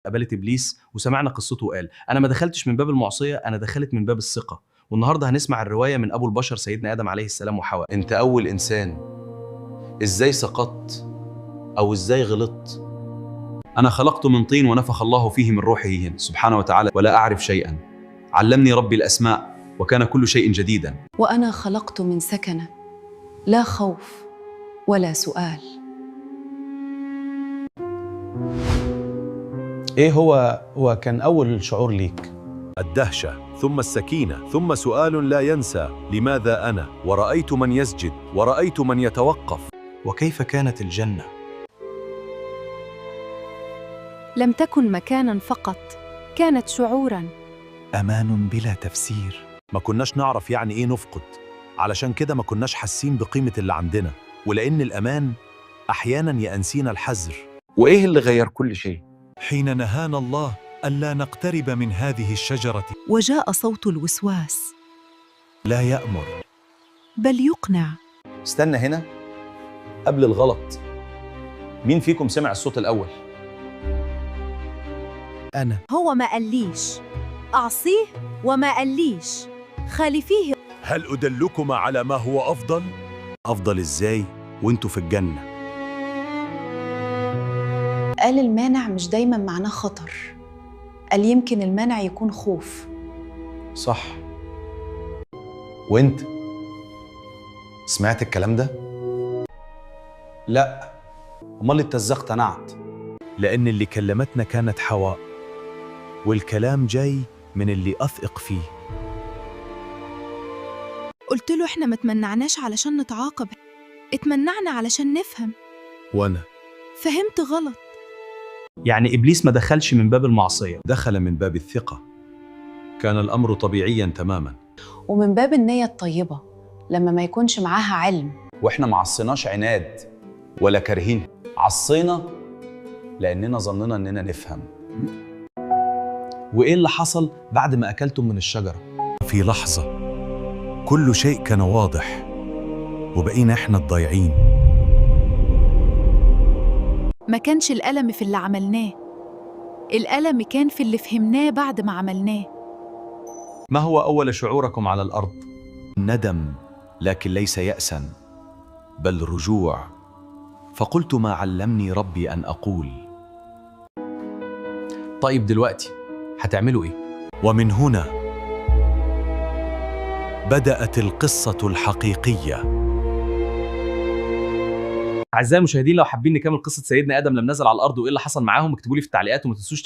قابلت إبليس وسمعنا قصته وقال أنا ما دخلتش من باب المعصية، أنا دخلت من باب الثقة. والنهاردة هنسمع الرواية من أبو البشر سيدنا آدم عليه السلام وحواء. أنت أول إنسان، إزاي سقطت أو إزاي غلطت؟ أنا خلقت من طين ونفخ الله فيه من روحه سبحانه وتعالى ولا أعرف شيئا، علمني ربي الأسماء وكان كل شيء جديدا. وأنا خلقت من سكنة لا خوف ولا سؤال. إيه هو كان أول شعور ليك؟ الدهشة، ثم السكينة، ثم سؤال لا ينسى: لماذا أنا؟ ورأيت من يسجد، ورأيت من يتوقف. وكيف كانت الجنة؟ لم تكن مكاناً فقط، كانت شعوراً. أمان بلا تفسير. ما كناش نعرف يعني إيه نفقد، علشان كده ما كناش حاسين بقيمة اللي عندنا، ولأن الأمان أحياناً يأنسينا الحذر. وإيه اللي غير كل شيء؟ حين نهانا الله ألا نقترب من هذه الشجرة، وجاء صوت الوسواس لا يأمر بل يقنع. استنى هنا قبل الغلط، مين فيكم سمع الصوت الأول؟ أنا. هو ما قاليش أعصيه وما قاليش خالفيه. هل أدلكم على ما هو أفضل؟ أفضل إزاي وإنتوا في الجنة؟ قال المانع مش دايما معناه خطر، قال يمكن المانع يكون خوف. صح. وانت سمعت الكلام ده؟ لا، أمال أنت إزاي اقتنعت؟ لأن اللي كلمتنا كانت حواء، والكلام جاي من اللي أثق فيه. قلت له إحنا ما تمنعناش علشان نتعاقب، اتمنعنا علشان نفهم. وأنا فهمت غلط. يعني إبليس ما دخلش من باب المعصية، دخل من باب الثقة. كان الأمر طبيعياً تماماً. ومن باب النية الطيبة لما ما يكونش معاها علم. واحنا ما عصيناش عناد ولا كارهين، عصينا لأننا ظننا إننا نفهم. وإيه اللي حصل بعد ما أكلتم من الشجرة؟ في لحظة كل شيء كان واضح، وبقينا إحنا الضايعين. ما كانش الألم في اللي عملناه، الألم كان في اللي فهمناه بعد ما عملناه. ما هو أول شعوركم على الأرض؟ ندم، لكن ليس يأساً بل رجوع. فقلت ما علمني ربي أن أقول. طيب دلوقتي هتعملوا إيه؟ ومن هنا بدأت القصة الحقيقية. أعزائي المشاهدين، لو حابين نكمل قصة سيدنا آدم لما نزل على الأرض وإيه اللي حصل معاهم، اكتبوا لي في التعليقات وما تنسوش